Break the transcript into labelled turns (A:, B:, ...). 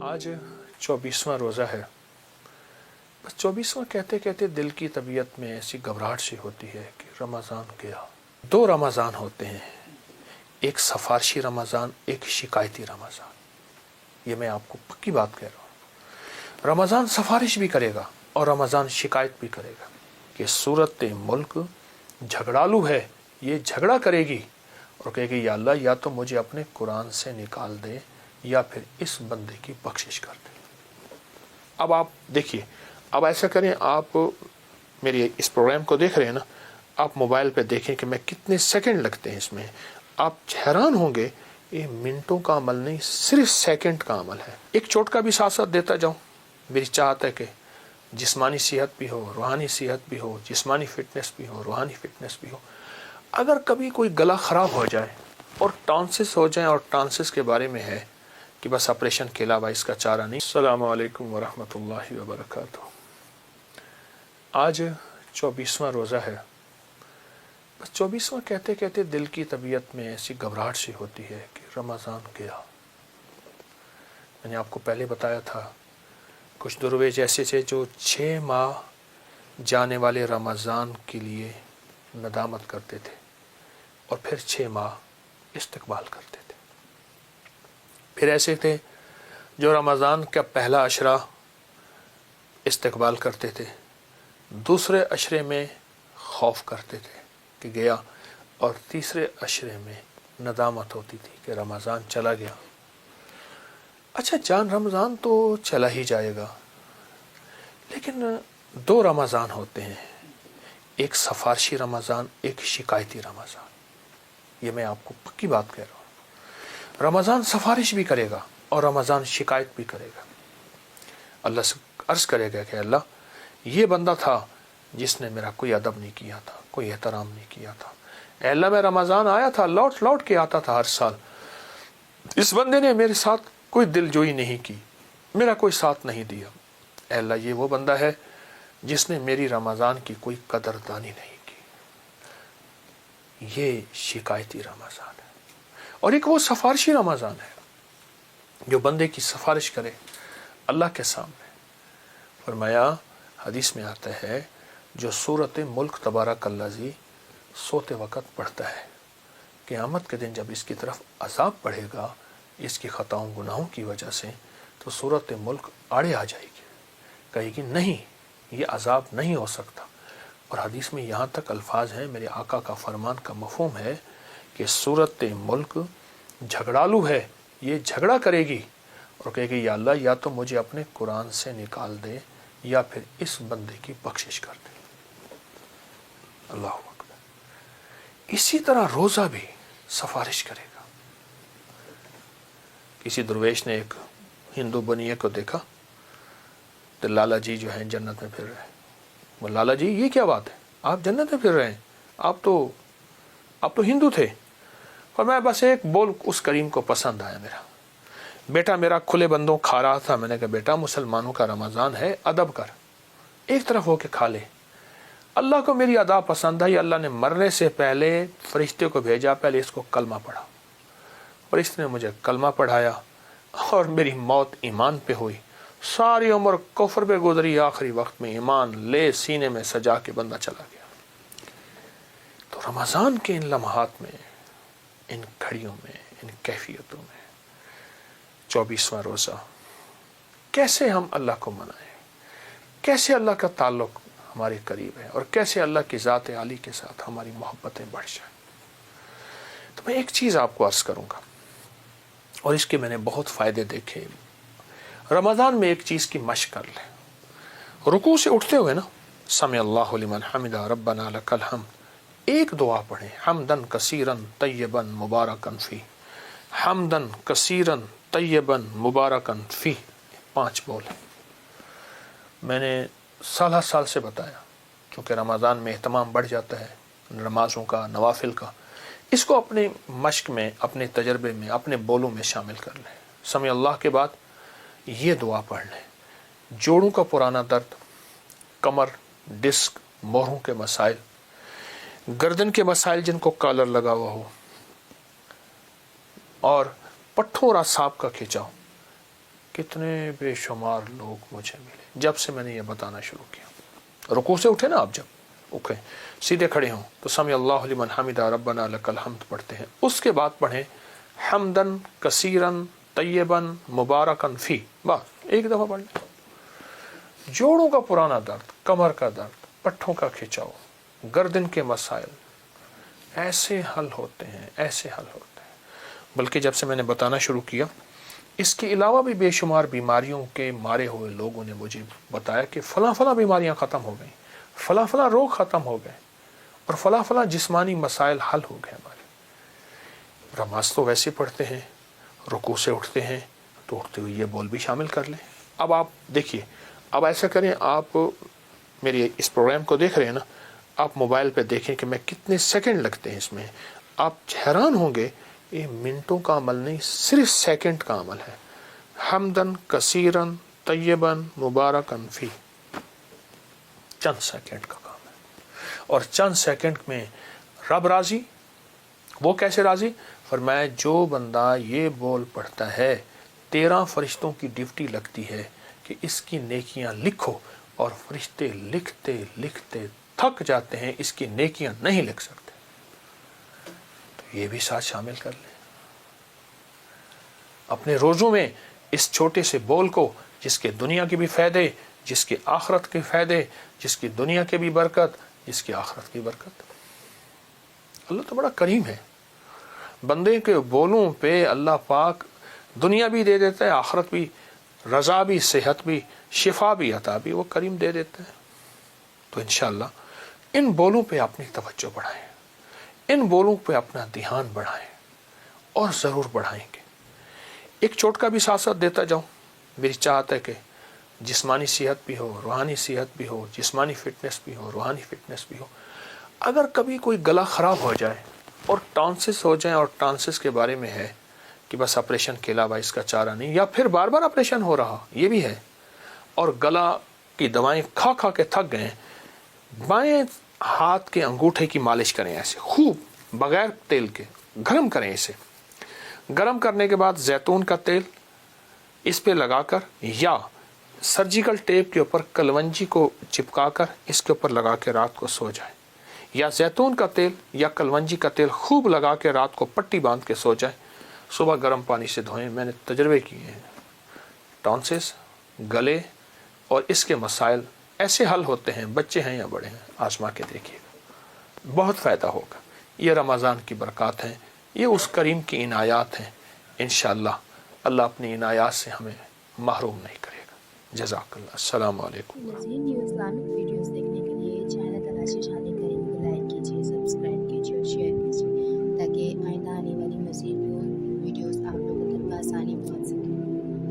A: آج 24واں روزہ ہے. بس 24واں کہتے کہتے دل کی طبیعت میں ایسی گھبراہٹ سی ہوتی ہے کہ رمضان گیا. 2 رمضان ہوتے ہیں، ایک سفارشی رمضان، ایک شکایتی رمضان. یہ میں آپ کو پکی بات کہہ رہا ہوں. رمضان سفارش بھی کرے گا اور رمضان شکایت بھی کرے گا کہ صورت ملک جھگڑالو ہے، یہ جھگڑا کرے گی اور کہے گی یا اللہ یا تو مجھے اپنے قرآن سے نکال دے یا پھر اس بندے کی بخشش کر دے. اب آپ دیکھیے، اب ایسا کریں، آپ میری اس پروگرام کو دیکھ رہے ہیں نا، آپ موبائل پہ دیکھیں کہ میں کتنے سیکنڈ لگتے ہیں اس میں. آپ حیران ہوں گے، یہ منٹوں کا عمل نہیں، صرف سیکنڈ کا عمل ہے. ایک چوٹ کا بھی ساتھ ساتھ دیتا جاؤں. میری چاہت ہے کہ جسمانی صحت بھی ہو، روحانی صحت بھی ہو، جسمانی فٹنس بھی ہو، روحانی فٹنس بھی ہو. اگر کبھی کوئی گلا خراب ہو جائے اور ٹانسس ہو جائیں، اور ٹانسس کے بارے میں ہے کہ بس آپریشن کے علاوہ اس کا چارہ نہیں. السلام علیکم ورحمۃ اللہ وبرکاتہ. آج 24واں روزہ ہے. بس 24واں کہتے کہتے دل کی طبیعت میں ایسی گھبراہٹ سی ہوتی ہے کہ رمضان گیا. میں نے آپ کو پہلے بتایا تھا، کچھ درویش ایسے تھے جو 6 ماہ جانے والے رمضان کے لیے ندامت کرتے تھے اور پھر 6 ماہ استقبال کرتے تھے. پھر ایسے تھے جو رمضان کا پہلا عشرہ استقبال کرتے تھے، دوسرے عشرے میں خوف کرتے تھے کہ گیا، اور تیسرے عشرے میں ندامت ہوتی تھی کہ رمضان چلا گیا. اچھا جان، رمضان تو چلا ہی جائے گا، لیکن 2 رمضان ہوتے ہیں، ایک سفارشی رمضان، ایک شکایتی رمضان. یہ میں آپ کو پکی بات کہہ رہا ہوں. رمضان سفارش بھی کرے گا اور رمضان شکایت بھی کرے گا. اللہ سے عرض کرے گا کہ اللہ، یہ بندہ تھا جس نے میرا کوئی ادب نہیں کیا تھا، کوئی احترام نہیں کیا تھا. اے اللہ، میں رمضان آیا تھا، لوٹ لوٹ کے آتا تھا ہر سال. اس بندے نے میرے ساتھ کوئی دل جوئی نہیں کی، میرا کوئی ساتھ نہیں دیا. اے اللہ، یہ وہ بندہ ہے جس نے میری رمضان کی کوئی قدردانی نہیں کی. یہ شکایتی رمضان ہے. اور ایک وہ سفارشی رمضان ہے جو بندے کی سفارش کرے اللہ کے سامنے. فرمایا، حدیث میں آتا ہے، جو سورت ملک تبارک الذی سوتے وقت پڑھتا ہے، قیامت کے دن جب اس کی طرف عذاب پڑھے گا اس کی خطاؤں گناہوں کی وجہ سے، تو سورت ملک آڑے آ جائے گی، کہے گی نہیں، یہ عذاب نہیں ہو سکتا. اور حدیث میں یہاں تک الفاظ ہیں، میرے آقا کا فرمان کا مفہوم ہے کہ سورت ملک جھگڑالو ہے، یہ جھگڑا کرے گی اور کہے گی یا اللہ یا تو مجھے اپنے قرآن سے نکال دے یا پھر اس بندے کی بخشش کر دے. اللہ اکبر. اسی طرح روزہ بھی سفارش کرے گا. کسی درویش نے ایک ہندو بنیے کو دیکھا تو لالا جی جو ہیں جنت میں پھر رہے ہیں. وہ لالا جی، یہ کیا بات ہے، آپ جنت میں پھر رہے ہیں، آپ تو ہندو تھے. اور میں بس ایک بول اس کریم کو پسند آیا، میرا بیٹا میرا کھلے بندوں کھا رہا تھا. میں نے کہا بیٹا، مسلمانوں کا رمضان ہے، ادب کر، ایک طرف ہو کے کھا لے. اللہ کو میری ادا پسند آئی. اللہ نے مرنے سے پہلے فرشتے کو بھیجا، پہلے اس کو کلمہ پڑھا، اور اس نے مجھے کلمہ پڑھایا اور میری موت ایمان پہ ہوئی. ساری عمر کفر پہ گزری، آخری وقت میں ایمان لے سینے میں سجا کے بندہ چلا گیا. تو رمضان کے ان لمحات میں، ان گھڑیوں میں، ان کیفیتوں میں 24واں روزہ کیسے ہم اللہ کو منائیں، کیسے اللہ کا تعلق ہمارے قریب ہے، اور کیسے اللہ کی ذات عالی کے ساتھ ہماری محبتیں بڑھ جائیں. تو میں ایک چیز آپ کو عرض کروں گا، اور اس کے میں نے بہت فائدے دیکھے. رمضان میں ایک چیز کی مشق کر لیں. رکوع سے اٹھتے ہوئے نا، سمع اللہ لمن حمدہ ربنا لک الحمد، ایک دعا پڑھیں، حمدن کثیرن طیبن مبارکن فی، حمدن کثیرن طیبن مبارکن فی. 5 بول. میں نے سال سے بتایا، کیونکہ رمضان میں اہتمام بڑھ جاتا ہے نمازوں کا، نوافل کا. اس کو اپنے مشق میں، اپنے تجربے میں، اپنے بولوں میں شامل کر لیں. سمع اللہ کے بعد یہ دعا پڑھ لیں. جوڑوں کا پرانا درد، کمر، ڈسک، مہروں کے مسائل، گردن کے مسائل جن کو کالر لگا ہوا ہو، اور پٹھوں اور اعصاب کا کھینچاؤ، کتنے بے شمار لوگ مجھے ملے جب سے میں نے یہ بتانا شروع کیا۔ رکوع سے اٹھے نا آپ، جب اٹھے سیدھے کھڑے ہوں تو سمع اللہ لمن حمدہ ربنا لک الحمد پڑھتے ہیں، اس کے بعد پڑھیں حمدن کثیرن طیبن مبارکن فی، بس ایک دفعہ پڑھ لیں۔ جوڑوں کا پرانا درد، کمر کا درد، پٹھوں کا کھچاؤ، گردن کے مسائل ایسے حل ہوتے ہیں، ایسے حل ہوتے ہیں۔ بلکہ جب سے میں نے بتانا شروع کیا، اس کے علاوہ بھی بے شمار بیماریوں کے مارے ہوئے لوگوں نے مجھے بتایا کہ فلاں فلاں بیماریاں ختم ہو گئیں، فلاں فلاں روگ ختم ہو گئے، اور فلاں فلاں جسمانی مسائل حل ہو گئے ہمارے۔ نماز تو ویسے پڑھتے ہیں، رکوع سے اٹھتے ہیں تو اٹھتے ہوئے یہ بول بھی شامل کر لیں۔ اب آپ دیکھیے، اب ایسا کریں، آپ میری اس پروگرام کو دیکھ رہے ہیں نا، آپ موبائل پہ دیکھیں کہ میں کتنے سیکنڈ لگتے ہیں اس میں، آپ حیران ہوں گے یہ منٹوں کا عمل نہیں، صرف سیکنڈ کا عمل ہے۔ حمدن کثیرن طیبن مبارکن فی، چند سیکنڈ کا کام ہے، اور چند سیکنڈ میں رب راضی۔ وہ کیسے راضی؟ فرمایا جو بندہ یہ بول پڑھتا ہے 13 فرشتوں کی ڈیوٹی لگتی ہے کہ اس کی نیکیاں لکھو، اور فرشتے لکھتے لکھتے تھک جاتے ہیں، اس کی نیکیاں نہیں لکھ سکتے۔ تو یہ بھی ساتھ شامل کر لیں اپنے روزوں میں، اس چھوٹے سے بول کو، جس کے دنیا کے بھی فائدے، جس کے آخرت کے فائدے، جس کی دنیا کے بھی برکت، جس کی آخرت کی برکت۔ اللہ تو بڑا کریم ہے، بندے کے بولوں پہ اللہ پاک دنیا بھی دے دیتا ہے، آخرت بھی، رضا بھی، صحت بھی، شفا بھی، عطا بھی، وہ کریم دے دیتا ہے۔ تو انشاءاللہ ان بولوں پہ اپنی توجہ بڑھائیں، ان بولوں پہ اپنا دھیان بڑھائیں، اور ضرور بڑھائیں گے۔ ایک چوٹ کا بھی ساتھ ساتھ دیتا جاؤں، میری چاہت ہے کہ جسمانی صحت بھی ہو، روحانی صحت بھی ہو، جسمانی فٹنس بھی ہو، روحانی فٹنس بھی ہو۔ اگر کبھی کوئی گلا خراب ہو جائے اور ٹانسس ہو جائیں، اور ٹانسس کے بارے میں ہے کہ بس آپریشن کے علاوہ اس کا چارہ نہیں، یا پھر بار بار آپریشن ہو رہا، یہ بھی ہے، اور گلا کی دوائیں کھا کھا کے تھک گئے، بائیں ہاتھ کے انگوٹھے کی مالش کریں، ایسے خوب بغیر تیل کے گرم کریں، اسے گرم کرنے کے بعد زیتون کا تیل اس پہ لگا کر، یا سرجیکل ٹیپ کے اوپر کلونجی کو چپکا کر اس کے اوپر لگا کے رات کو سو جائیں، یا زیتون کا تیل یا کلونجی کا تیل خوب لگا کے رات کو پٹی باندھ کے سو جائیں، صبح گرم پانی سے دھوئیں۔ میں نے تجربے کیے ہیں، ٹانسس، گلے اور اس کے مسائل ایسے حل ہوتے ہیں، بچے ہیں یا بڑے ہیں، آزما کے دیکھیے گا، بہت فائدہ ہوگا۔ یہ رمضان کی برکات ہیں، یہ اس کریم کی عنایات ہیں، انشاءاللہ اللہ اپنی عنایات سے ہمیں محروم نہیں کرے گا۔ جزاک اللہ۔ السلام علیکم۔